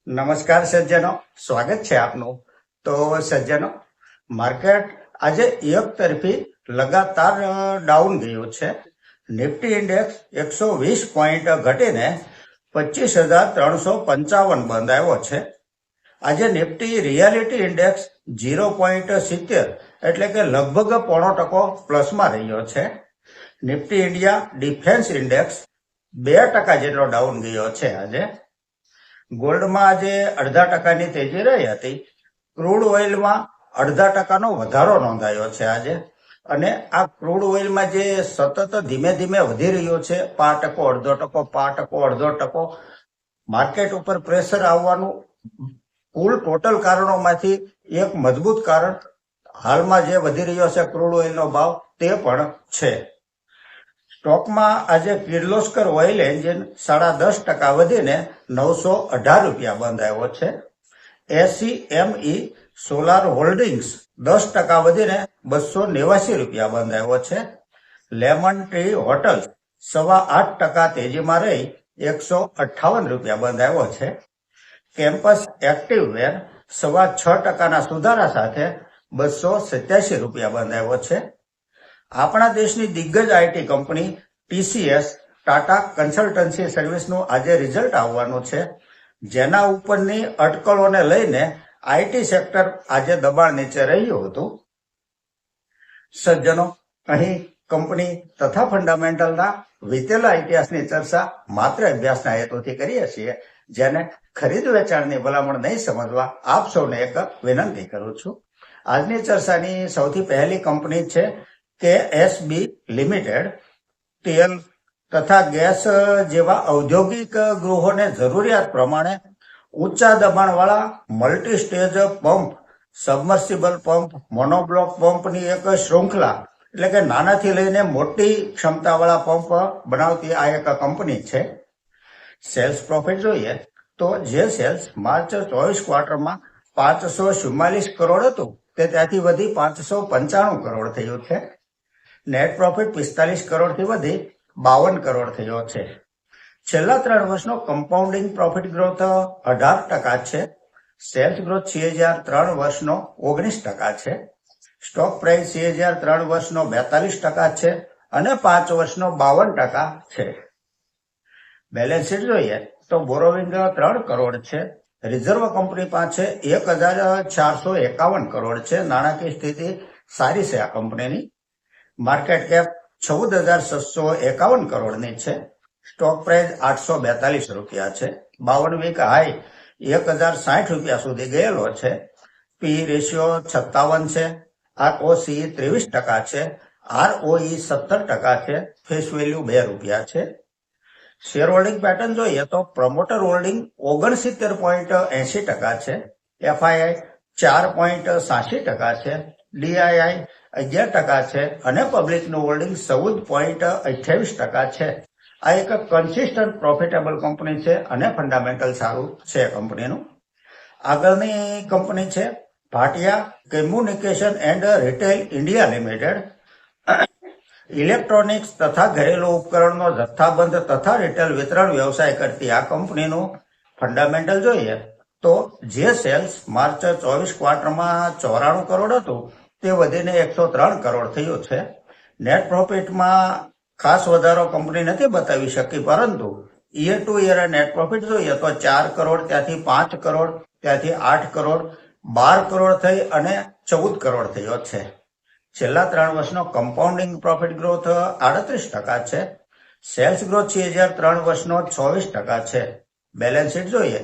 નમસ્કાર સજ્જનો, સ્વાગત છે આપનું। તો સજ્જનો, માર્કેટ આજે એક તરફી લગાતાર ડાઉન ગયું છે। નિફ્ટી ઇન્ડેક્સ 120 પોઈન્ટ ઘટીને 25,355 બંધાયો છે। આજે નિફ્ટી રિયાલિટી ઇન્ડેક્સ 0.70 એટલે કે લગભગ 0.5% પ્લસમાં રહ્યો છે। નિફ્ટી ઇન્ડિયા ડિફેન્સ ઇન્ડેક્સ 2% જેટલો ડાઉન ગયો છે। આજે ગોલ્ડમાં આજે 0.5% તેજી રહી હતી। ક્રૂડ ઓઇલમાં 0.5% વધારો નોંધાયો છે આજે। અને આ ક્રૂડ ઓઇલમાં જે સતત ધીમે ધીમે વધી રહ્યો છે 5%, 0.5%, 5%, 0.5%, માર્કેટ ઉપર પ્રેશર આવવાનું કુલ ટોટલ કારણોમાંથી એક મજબૂત કારણ હાલમાં જે વધી રહ્યો છે ક્રૂડ ઓઇલનો ભાવ તે પણ છે। સ્ટોકમાં આજે કિર્લોસ્કર ઓઇલ એન્જિન 10.5% વધીને 918 રૂપિયા બંધાયો છે। SEME સોલાર હોલ્ડિંગ્સ 10% વધીને 289 રૂપિયા બંધાયો છે। લેમન ટ્રી હોટલ્સ 8.25% તેજીમાં રહી 158 રૂપિયા બંધાયો છે। કેમ્પસ એક્ટિવવેર 6.25% સુધારા સાથે 287 રૂપિયા બંધાયો છે। આપણા દેશની દિગ્ગજ IT company TCS Tata consultancy સર્વિસનું આજે રિઝલ્ટ આવવાનું છે, જેના ઉપરની અટકળોને લઈને આઈટી સેક્ટર આજે દબાણ નીચે રહ્યું હતું। સજ્જનો, અહીં કંપની તથા ફંડામેન્ટલના વીતેલા ઇતિહાસની ચર્ચા માત્ર અભ્યાસના હેતુથી કરીએ છીએ, જેને ખરીદ વેચાણની ભલામણ નહીં સમજવા આપ સૌને એક વિનંતી કરું છું। આજની ચર્ચાની સૌથી પહેલી કંપની છે KSB લિમિટેડ। તેલ તથા ગેસ જેવા ઔદ્યોગિક ગૃહોને જરૂરિયાત પ્રમાણે ઊંચા દબાણવાળા multi stage pump, submersible pump, monoblock પંપની એક શૃંખલા એટલે કે નાનાથી લઈને મોટી ક્ષમતાવાળા પંપ બનાવતી આ એક કંપની છે। સેલ્સ પ્રોફિટ જોઈએ તો જે સેલ્સ માર્ચ 24 ક્વાર્ટરમાં 544 કરોડ હતું તે ત્યાંથી વધી 595 કરોડ થયું છે। નેટ પ્રોફિટ 45 કરોડથી વધી 52 કરોડ થયો છે। છેલ્લા 3 વર્ષનો કમ્પાઉન્ડિંગ પ્રોફિટ ગ્રોથ 18% છે। સેલ્સ ગ્રોથ CAGR 3 વર્ષનો 19% છે। સ્ટોક પ્રાઇસ CAGR 3 વર્ષનો 42% છે અને 5 વર્ષનો 52% છે। બેલેન્સ શીટ જોઈએ તો બોરોવિંગ 3 કરોડ છે। રિઝર્વ કંપની પાસે 1,451 કરોડ છે। નાણાકીય સ્થિતિ સારી છે આ કંપનીની। માર્કેટ કેપ 14,651 કરોડની છે। સ્ટોક પ્રાઇસ 842 રૂપિયા છે। 52 વીક હાઈ 1,060 રૂપિયા સુધી ગયેલો છે। પી રેશિયો 57 છે। ROCE 23% છે। ROE 17% છે। ફેસ વેલ્યુ 2 રૂપિયા છે। શેર હોલ્ડિંગ પેટર્ન જોઈએ તો પ્રમોટર હોલ્ડિંગ 69.80% છે। FII 4.86% છે। DII 11% છે અને પબ્લિકનું હોલ્ડિંગ 14.28% છે। આ એક કન્સિસ્ટન્ટ પ્રોફિટેબલ કંપની છે અને ફંડામેન્ટલ સારું છે કંપનીનું। આગળની કંપની છે Bhatia communication and retail India limited. Electronics તથા ઘરેલું ઉપકરણનો જથ્થાબંધ તથા રિટેલ વિતરણ વ્યવસાય કરતી આ કંપનીનું ફંડામેન્ટલ જોઈએ તો જે સેલ્સ માર્ચ 24 ક્વાર્ટરમાં 94 કરોડ હતું તે વધીને 103 કરોડ થયું છે। નેટ પ્રોફિટમાં ખાસ વધારો કંપની નથી બતાવી શકી, પરંતુ year to year net profit જોઈએ તો 4 કરોડ, ત્યાંથી 5 કરોડ, ત્યાંથી 8 કરોડ, 12 કરોડ થઈ અને 14 કરોડ થયો છે। છેલ્લા 3 વર્ષનો કમ્પાઉન્ડિંગ પ્રોફિટ ગ્રોથ 38% છે। સેલ્સ ગ્રોથ CAGR 3 વર્ષનો 26% છે। બેલેન્સ શીટ જોઈએ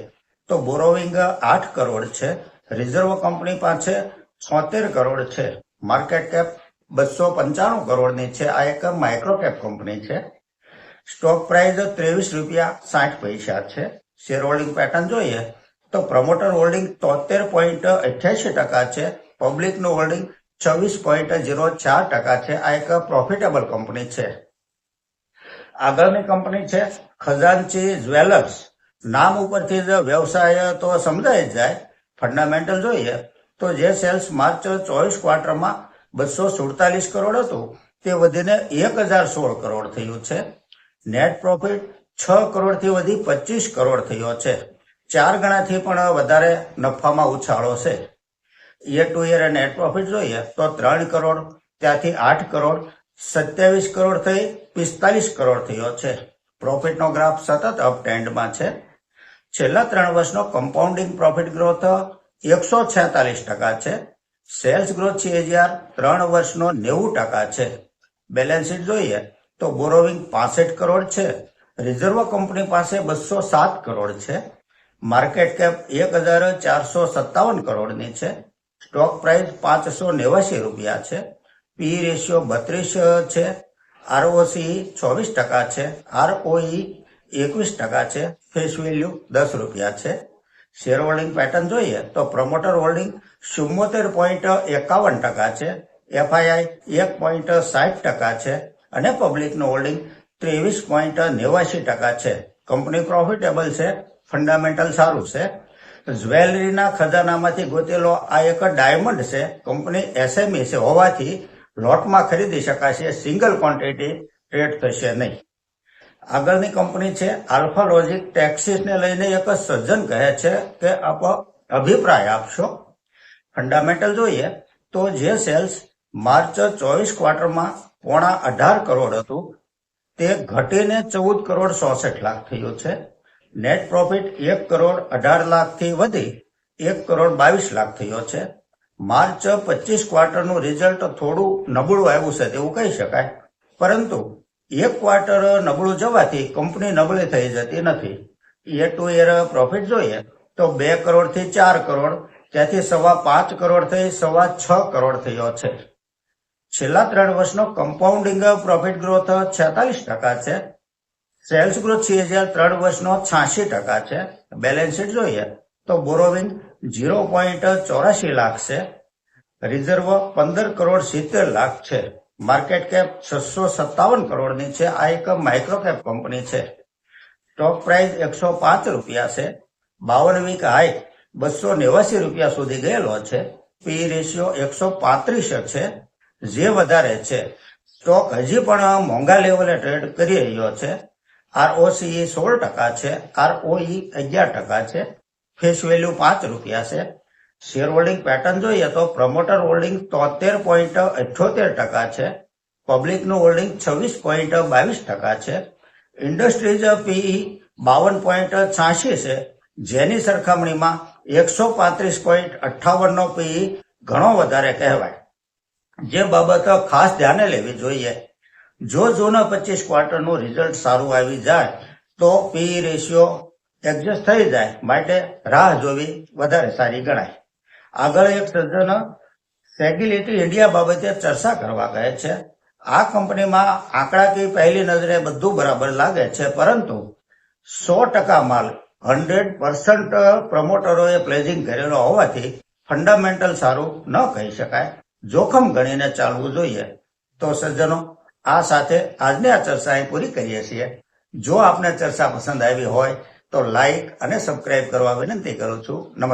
તો બોરોવિંગ 8 કરોડ છે। રિઝર્વ કંપની પાસે 76 કરોડ છે। માર્કેટ કેપ 295 કરોડની છે। આ એક માઇક્રોકેપ કંપની છે। સ્ટોક પ્રાઇસ 23 રૂપિયા 60 પૈસા છે। શેર હોલ્ડિંગ પેટર્ન જોઈએ તો પ્રમોટર હોલ્ડિંગ 73.88% છે। પબ્લિકનું હોલ્ડિંગ 26.04% છે। આ એક પ્રોફિટેબલ કંપની છે। આગળની કંપની છે ખજાનચી જ્વેલર્સ। નામ ઉપરથી જ વ્યવસાય તો સમજાય જ જાય। ફંડામેન્ટલ જોઈએ તો જે સેલ્સ માર્ચ 24 ક્વાર્ટરમાં 247 કરોડ હતું તે વધીને 1,016 કરોડ થયું છે। નેટ પ્રોફિટ 6 કરોડથી વધી 25 કરોડ થયો છે। 4 ગણાથી પણ વધારે નફામાં ઉછાળો છે. Year to year net profit જોઈએ તો 3 કરોડ ત્યાંથી 8 કરોડ 27 કરોડ થઈ 45 કરોડ થયો છે. પ્રોફિટનો ગ્રાફ સતત અપ ટ્રેન્ડમાં છે. છેલ્લા 3 વર્ષનો કમ્પાઉન્ડિંગ પ્રોફિટ ગ્રોથ 146% છે. સેલ્સ ગ્રોથ CAGR 3 વર્ષનો 90% છે. બેલેન્સ શીટ જોઈએ તો બોરોવિંગ 65 કરોડ છે. રિઝર્વ કંપની પાસે 207 કરોડ છે. માર્કેટ કેપ 1457 કરોડની છે. સ્ટોક પ્રાઇસ 589 રૂપિયા છે. પી રેશિયો 32 છે. ROCE 24% છે. ROE 21% છે. ફેસ વેલ્યુ 10 રૂપિયા છે. શેર હોલ્ડિંગ પેટર્ન જોઈએ તો પ્રમોટર હોલ્ડિંગ 74.51% છે. FII 1.60% છે અને પબ્લિકનું હોલ્ડિંગ 23.89% છે. કંપની પ્રોફિટેબલ છે. ફંડામેન્ટલ સારું છે. જ્વેલરીના ખજાનામાંથી ગોતેલો આ એક ડાયમંડ છે. કંપની SME છે હોવાથી લોટમાં ખરીદી શકાશે. સિંગલ ક્વોન્ટિટી ટ્રેડ થશે નહીં. આગળની કંપની છે આલ્ફા લોજિક ટેક્સીસને લઈને એક સજ્જન કહે છે કે આપ અભિપ્રાય આપશો. ફંડામેન્ટલ જોઈએ તો જે સેલ્સ માર્ચ 24 ક્વાર્ટરમાં 18.5 કરોડ હતું તે ઘટીને 14 કરોડ 66 લાખ થયું છે. નેટ પ્રોફિટ 1 કરોડ 18 લાખથી વધી 1 કરોડ 22 લાખ થયો છે. માર્ચ 25 ક્વાર્ટરનું રિઝલ્ટ થોડું નબળું આવ્યું છે તેવું કહી શકાય, પરંતુ એક ક્વાર્ટર નબળું જવાથી કંપની નબળી થઈ જતી નથી. યર ટુ યર પ્રોફિટ જોઈએ તો 2 કરોડથી 4 કરોડ ત્યાંથી 5.25 કરોડ થઈ 6.25 કરોડ થયો છે. છેલ્લા 3 વર્ષનો કમ્પાઉન્ડિંગ પ્રોફિટ ગ્રોથ 46% છે. સેલ્સ ગ્રોથ CAGR 3 વર્ષનો 86% છે. બેલેન્સ શીટ જોઈએ તો બોરોવિંગ 0.84 લાખ છે. રિઝર્વ 15 કરોડ 70 લાખ છે. માર્કેટ કેપ 657 કરોડની છે. આ એક માઇક્રો કેપ કંપની છે. સ્ટોક પ્રાઇસ 105 રૂપિયા છે. 52 વીક હાઈ 289 રૂપિયા સુધી ગયેલો છે. પી રેશિયો 135 છે, જે વધારે છે. સ્ટોક હજી પણ મોંઘા લેવલે ટ્રેડ કરી રહ્યો છે. ROCE 16% છે. ROE 11% છે. ફેસ વેલ્યુ 5 રૂપિયા છે. શેર હોલ્ડિંગ પેટર્ન જોઈએ તો પ્રમોટર હોલ્ડિંગ 73.78% છે. પબ્લિકનું હોલ્ડિંગ 26.22% છે. ઇન્ડસ્ટ્રીઝ PE 52.86 છે, જેની સરખામણીમાં 135.58 નો PE ઘણો વધારે કહેવાય. જે બાબત ખાસ ધ્યાને લેવી જોઈએ. જો જૂન 25 ક્વાર્ટરનું રિઝલ્ટ સારું આવી જાય તો પી રેશિયો એડજસ્ટ થઈ જાય, માટે રાહ જોવી વધારે સારી ગણાય. આગળ એક સજ્જન સેગિલિટી ઇન્ડિયા બાબતે ચર્ચા કરવા કહે છે. આ કંપનીમાં આંકડાકીય પહેલી નજરે બધું બરાબર લાગે છે, પરંતુ 100% માલ 100% પ્રમોટરોએ પ્લેઝિંગ કરેલો હોવાથી ફંડામેન્ટલ સારું ન કહી શકાય. જોખમ ગણીને ચાલવું જોઈએ. તો સજ્જનો, આ સાથે આજની આ ચર્ચા અહીં પૂરી કરીએ છીએ. જો આપને ચર્ચા પસંદ આવી હોય તો લાઈક અને સબસ્ક્રાઇબ કરવા વિનંતી કરું છું. નમસ્કાર.